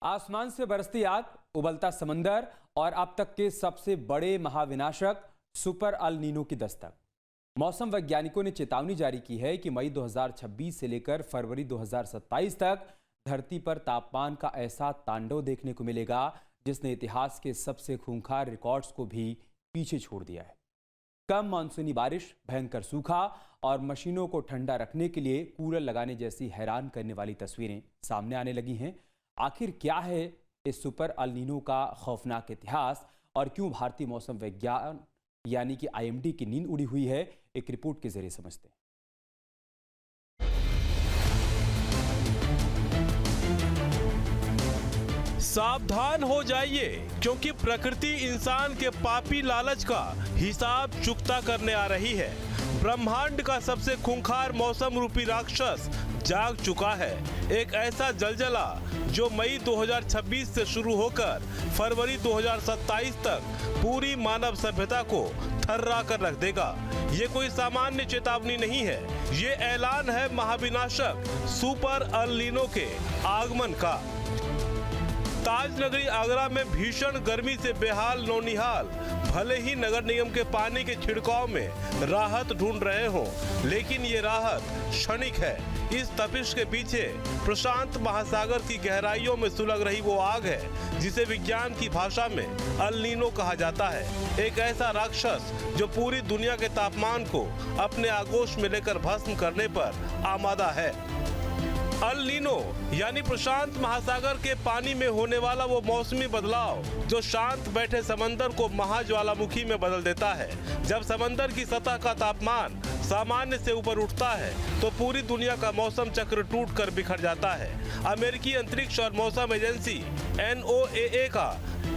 आसमान से बरसती आग, उबलता समंदर और अब तक के सबसे बड़े महाविनाशक सुपर अल नीनो की दस्तक। मौसम वैज्ञानिकों ने चेतावनी जारी की है कि मई 2026 से लेकर फरवरी 2027 तक धरती पर तापमान का ऐसा तांडव देखने को मिलेगा जिसने इतिहास के सबसे खूंखार रिकॉर्ड्स को भी पीछे छोड़ दिया है। कम मानसूनी बारिश, भयंकर सूखा और मशीनों को ठंडा रखने के लिए कूलर लगाने जैसी हैरान करने वाली तस्वीरें सामने आने लगी हैं। आखिर क्या है इस सुपर अल नीनो का खौफनाक इतिहास और क्यों भारतीय मौसम विज्ञान यानी कि आईएमडी की नींद उड़ी हुई है, एक रिपोर्ट के जरिए समझते हैं। सावधान हो जाइए, क्योंकि प्रकृति इंसान के पापी लालच का हिसाब चुकता करने आ रही है। ब्रह्मांड का सबसे खूंखार मौसम रूपी राक्षस जाग चुका है। एक ऐसा जलजला जो मई 2026 से शुरू होकर फरवरी 2027 तक पूरी मानव सभ्यता को थर्रा कर रख देगा। ये कोई सामान्य चेतावनी नहीं है, ये ऐलान है महाविनाशक सुपर अल नीनो के आगमन का। ताज नगरी आगरा में भीषण गर्मी से बेहाल नौनिहाल भले ही नगर निगम के पानी के छिड़काव में राहत ढूंढ रहे हों, लेकिन ये राहत क्षणिक है। इस तपिश के पीछे प्रशांत महासागर की गहराइयों में सुलग रही वो आग है जिसे विज्ञान की भाषा में अल नीनो कहा जाता है। एक ऐसा राक्षस जो पूरी दुनिया के तापमान को अपने आगोश में लेकर भस्म करने पर आमादा है। अल नीनो यानी प्रशांत महासागर के पानी में होने वाला वो मौसमी बदलाव जो शांत बैठे समंदर को महाज्वालामुखी में बदल देता है। जब समंदर की सतह का तापमान सामान्य से ऊपर उठता है तो पूरी दुनिया का मौसम चक्र टूट कर बिखर जाता है। अमेरिकी अंतरिक्ष और मौसम एजेंसी NOAA का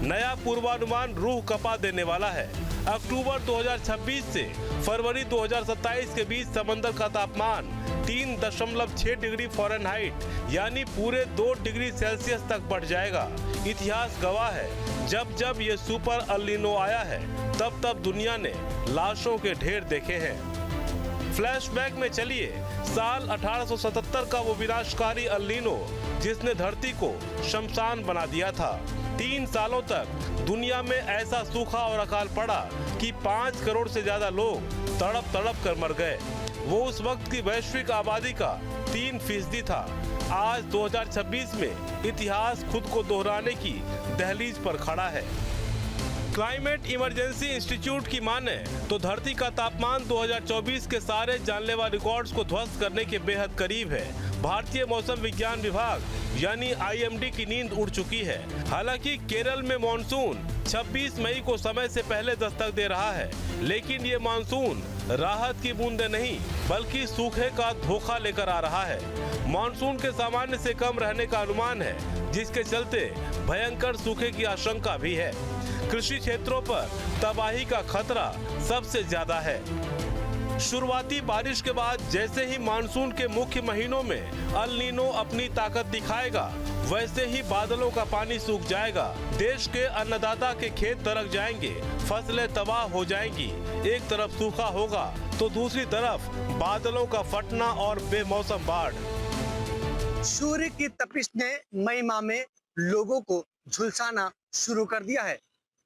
नया पूर्वानुमान रूह कपा देने वाला है। अक्टूबर 2026 से फरवरी 2027 के बीच समंदर का तापमान 3.6 डिग्री फ़ारेनहाइट यानी पूरे 2 डिग्री सेल्सियस तक बढ़ जाएगा। इतिहास गवाह है, जब जब ये सुपर अल नीनो आया है तब तब दुनिया ने लाशों के ढेर देखे हैं। फ्लैशबैक में चलिए साल 1877 का वो विनाशकारी अल नीनो जिसने धरती को शमशान बना दिया था। 3 सालों तक दुनिया में ऐसा सूखा और अकाल पड़ा कि 5 करोड़ से ज्यादा लोग तड़प तड़प कर मर गए। वो उस वक्त की वैश्विक आबादी का 3% था। आज 2026 में इतिहास खुद को दोहराने की दहलीज पर खड़ा है। क्लाइमेट इमरजेंसी इंस्टीट्यूट की माने तो धरती का तापमान 2024 के सारे जानलेवा रिकॉर्ड्स को ध्वस्त करने के बेहद करीब है। भारतीय मौसम विज्ञान विभाग यानी आईएमडी की नींद उड़ चुकी है। हालांकि केरल में मानसून 26 मई को समय से पहले दस्तक दे रहा है, लेकिन ये मानसून राहत की बूंदें नहीं बल्कि सूखे का धोखा लेकर आ रहा है। मानसून के सामान्य से कम रहने का अनुमान है, जिसके चलते भयंकर सूखे की आशंका भी है। कृषि क्षेत्रों पर तबाही का खतरा सबसे ज्यादा है। शुरुआती बारिश के बाद जैसे ही मानसून के मुख्य महीनों में अल नीनो अपनी ताकत दिखाएगा, वैसे ही बादलों का पानी सूख जाएगा। देश के अन्नदाता के खेत दरक जाएंगे, फसलें तबाह हो जाएंगी। एक तरफ सूखा होगा तो दूसरी तरफ बादलों का फटना और बेमौसम बाढ़। सूर्य की तपिश ने मई माह में लोगों को झुलसाना शुरू कर दिया है।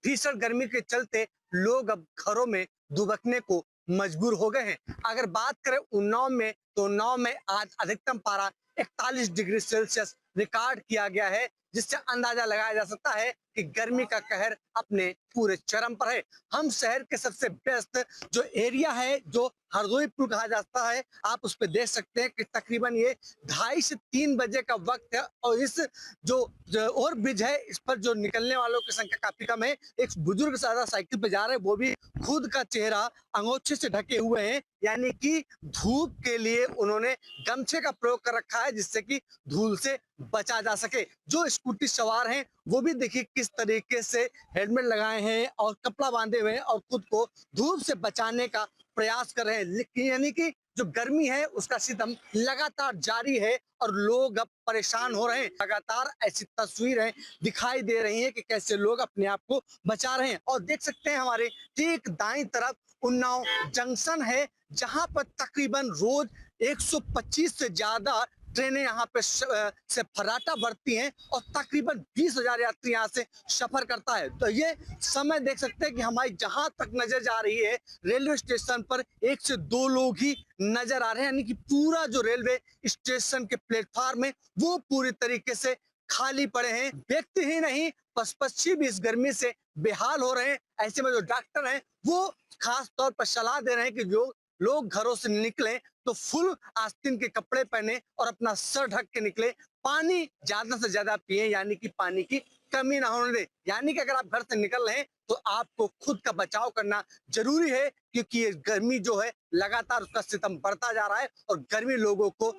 भीषण गर्मी के चलते लोग अब घरों में दुबकने को मजबूर हो गए हैं। अगर बात करें उन्नाव में, तो उन्नाव में आज अधिकतम पारा 41 डिग्री सेल्सियस रिकॉर्ड किया गया है, जिससे अंदाजा लगाया जा सकता है कि गर्मी का कहर अपने पूरे चरम पर है। हम शहर के सबसे व्यस्त जो एरिया है, जो हरदोई पुल कहा जाता है, आप उस पर देख सकते हैं कि तकरीबन ये 2:30 से 3 बजे का वक्त है और इस जो ओवर ब्रिज है, इस पर जो निकलने वालों की संख्या काफी कम है। एक बुजुर्ग सादा साइकिल पे जा रहे हैं, वो भी खुद का चेहरा अंगोछे से ढके हुए हैं, यानी कि धूप के लिए उन्होंने गमछे का प्रयोग कर रखा है जिससे कि धूल से बचा जा सके। जो स्कूटी सवार हैं वो भी देखिए किस तरीके से हेलमेट लगाए हैं और कपड़ा बांधे हुए हैं और खुद को धूप से बचाने का प्रयास कर रहे हैं। यानी कि जो गर्मी है उसका सितम लगातार जारी है और लोग अब परेशान हो रहे हैं। लगातार ऐसी तस्वीरें दिखाई दे रही हैं कि कैसे लोग अपने आप को बचा रहे हैं। और देख सकते हैं हमारे ठीक दाईं तरफ उन्नाव जंक्शन है, जहां पर तकरीबन रोज 125 से ज्यादा ट्रेनें यहाँ पे से फर्राटा भरती हैं और तकरीबन 20,000 यात्री यहाँ से सफर करता है। तो ये समय देख सकते हैं कि हमारी जहां तक नजर जा रही है रेलवे स्टेशन पर 1 से 2 लोग ही नजर आ रहे हैं, यानी कि पूरा जो रेलवे स्टेशन के प्लेटफॉर्म है वो पूरी तरीके से खाली पड़े हैं। व्यक्ति ही नहीं, पशु भी इस गर्मी से बेहाल हो रहे हैं। ऐसे में जो डॉक्टर हैं वो खास तौर पर सलाह दे रहे हैं कि जो लोग घरों से निकले तो फुल आस्तीन के कपड़े पहने और अपना सर ढक के निकले। पानी ज्यादा से ज्यादा पिए, यानी कि पानी की कमी ना होने दे। यानी कि अगर आप घर से निकल रहे हैं तो आपको खुद का बचाव करना जरूरी है, क्योंकि ये गर्मी जो है लगातार उसका सितम बढ़ता जा रहा है और गर्मी लोगों को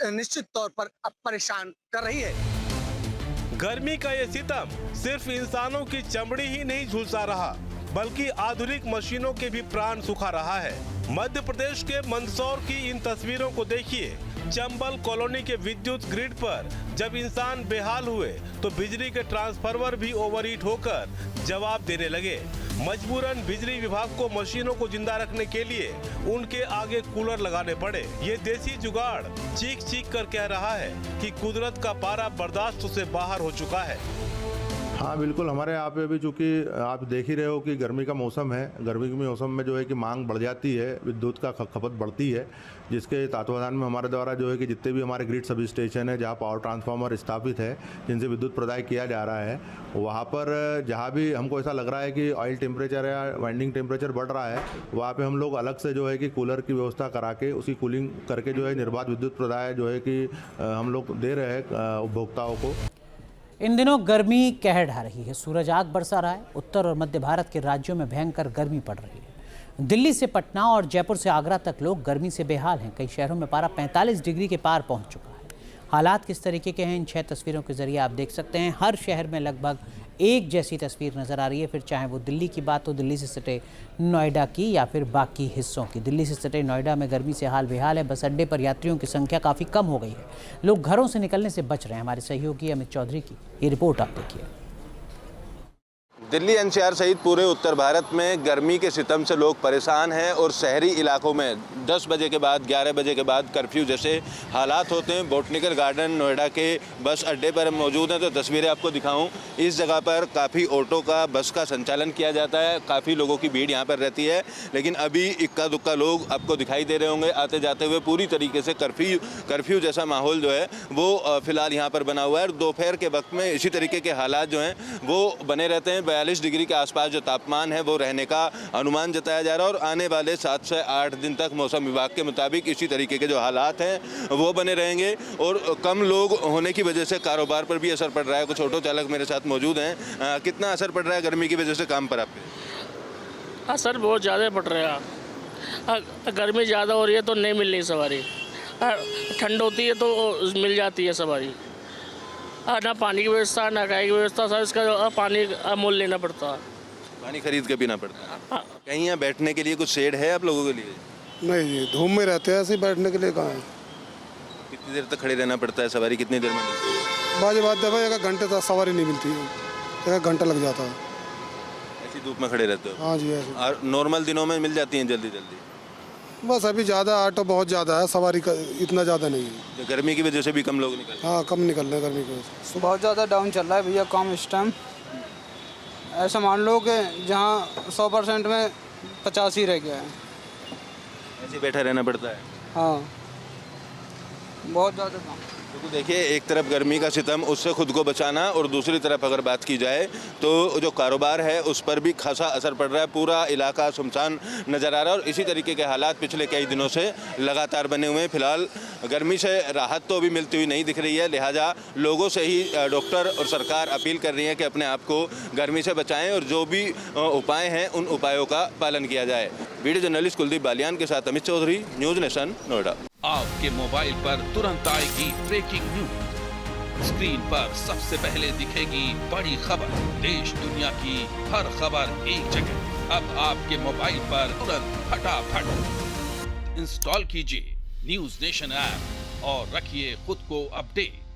निश्चित तौर पर अब परेशान कर रही है। गर्मी का ये सितम सिर्फ इंसानों की चमड़ी ही नहीं झुलसा रहा, बल्कि आधुनिक मशीनों के भी प्राण सुखा रहा है। मध्य प्रदेश के मंदसौर की इन तस्वीरों को देखिए। चंबल कॉलोनी के विद्युत ग्रिड पर जब इंसान बेहाल हुए तो बिजली के ट्रांसफार्मर भी ओवरहीट होकर जवाब देने लगे। मजबूरन बिजली विभाग को मशीनों को जिंदा रखने के लिए उनके आगे कूलर लगाने पड़े। ये देसी जुगाड़ चीख चीख कर कह रहा है कि कुदरत का पारा बर्दाश्त से बाहर हो चुका है। हाँ बिल्कुल, हमारे यहाँ पे भी चूँकि आप देख ही रहे हो कि गर्मी का मौसम है। गर्मी के मौसम में जो है कि मांग बढ़ जाती है, विद्युत का खपत बढ़ती है, जिसके तत्वाधान में हमारे द्वारा जो है कि जितने भी हमारे ग्रिड सब स्टेशन है जहाँ पावर ट्रांसफार्मर स्थापित है जिनसे विद्युत प्रदाय किया जा रहा है, वहाँ पर जहाँ भी हमको ऐसा लग रहा है कि ऑयल टेम्परेचर या वाइंडिंग टेम्परेचर बढ़ रहा है, वहाँ पे हम लोग अलग से जो है कि कूलर की व्यवस्था करा के उसकी कूलिंग करके जो है निर्बाध विद्युत प्रदाय जो है कि हम लोग दे रहे हैं उपभोक्ताओं को। इन दिनों गर्मी कहर ढा रही है, सूरज आग बरसा रहा है। उत्तर और मध्य भारत के राज्यों में भयंकर गर्मी पड़ रही है। दिल्ली से पटना और जयपुर से आगरा तक लोग गर्मी से बेहाल हैं। कई शहरों में पारा 45 डिग्री के पार पहुंच चुका है। हालात किस तरीके के हैं, इन 6 तस्वीरों के जरिए आप देख सकते हैं। हर शहर में लगभग एक जैसी तस्वीर नज़र आ रही है, फिर चाहे वो दिल्ली की बात हो, दिल्ली से सटे नोएडा की या फिर बाकी हिस्सों की। दिल्ली से सटे नोएडा में गर्मी से हाल बेहाल है। बस अड्डे पर यात्रियों की संख्या काफ़ी कम हो गई है। लोग घरों से निकलने से बच रहे हैं। हमारे सहयोगी अमित चौधरी की ये रिपोर्ट आप देखिए। दिल्ली एनसीआर सहित पूरे उत्तर भारत में गर्मी के सितम से लोग परेशान हैं और शहरी इलाकों में 10 बजे के बाद 11 बजे के बाद कर्फ्यू जैसे हालात होते हैं। बोटनिकल गार्डन नोएडा के बस अड्डे पर हम मौजूद हैं, तो तस्वीरें आपको दिखाऊं। इस जगह पर काफ़ी ऑटो का, बस का संचालन किया जाता है। काफ़ी लोगों की भीड़ यहाँ पर रहती है, लेकिन अभी इक्का दुक्का लोग आपको दिखाई दे रहे होंगे आते जाते हुए। पूरी तरीके से कर्फ्यू जैसा माहौल जो है वो फिलहाल यहाँ पर बना हुआ है। दोपहर के वक्त में इसी तरीके के हालात जो हैं वो बने रहते हैं। 42 डिग्री के आसपास जो तापमान है वो रहने का अनुमान जताया जा रहा है और आने वाले 7 से 8 दिन तक मौसम विभाग के मुताबिक इसी तरीके के जो हालात हैं वो बने रहेंगे। और कम लोग होने की वजह से कारोबार पर भी असर पड़ रहा है। कुछ ऑटो चालक मेरे साथ मौजूद हैं। कितना असर पड़ रहा है गर्मी की वजह से काम पर आपके? असर बहुत ज़्यादा पड़ रहा है। गर्मी ज़्यादा हो रही है तो नहीं मिल रही सवारी। ठंड होती है तो मिल जाती है सवारी। ना पानी की व्यवस्था, ना खाने की व्यवस्था, सब इसका पानी मोल लेना पड़ता है। पानी खरीद के पीना पड़ता है। कहीं यहाँ बैठने के लिए कुछ शेड है आप लोगों के लिए? नहीं जी, धूप में रहते हैं, ऐसे बैठने के लिए कहाँ है। कितनी देर तक खड़े रहना पड़ता है? सवारी कितनी देर में मिलती है? बात दफा 1 घंटे तक सवारी नहीं मिलती है, 1 घंटा लग जाता है। ऐसी धूप में खड़े रहते हो? हाँ जी ऐसे। और नॉर्मल दिनों में मिल जाती हैं जल्दी जल्दी? बस अभी ज़्यादा ऑटो बहुत ज़्यादा है, सवारी का इतना ज़्यादा नहीं है। गर्मी की वजह से भी कम लोग निकल? हाँ कम निकल रहे हैं गर्मी की वजह से। बहुत ज़्यादा डाउन चल रहा है भैया काम इस टाइम। ऐसा मान लो कि जहाँ 100% में 85 रह गया है। ऐसे बैठा रहना पड़ता है? हाँ बहुत ज़्यादा काम। तो देखिए, एक तरफ गर्मी का सितम, उससे खुद को बचाना, और दूसरी तरफ अगर बात की जाए तो जो कारोबार है उस पर भी खासा असर पड़ रहा है। पूरा इलाका सुनसान नज़र आ रहा है और इसी तरीके के हालात पिछले कई दिनों से लगातार बने हुए हैं। फिलहाल गर्मी से राहत तो अभी मिलती हुई नहीं दिख रही है, लिहाजा लोगों से ही डॉक्टर और सरकार अपील कर रही है कि अपने आप को गर्मी से बचाएँ और जो भी उपाय हैं उन उपायों का पालन किया जाए। वीडियो जर्नलिस्ट कुलदीप बालियान के साथ अमित चौधरी, न्यूज़ नेशन, नोएडा। आपके मोबाइल पर तुरंत आएगी ब्रेकिंग न्यूज। स्क्रीन पर सबसे पहले दिखेगी बड़ी खबर। देश दुनिया की हर खबर एक जगह। अब आपके मोबाइल पर तुरंत फटाफट इंस्टॉल कीजिए न्यूज़ नेशन ऐप और रखिए खुद को अपडेट।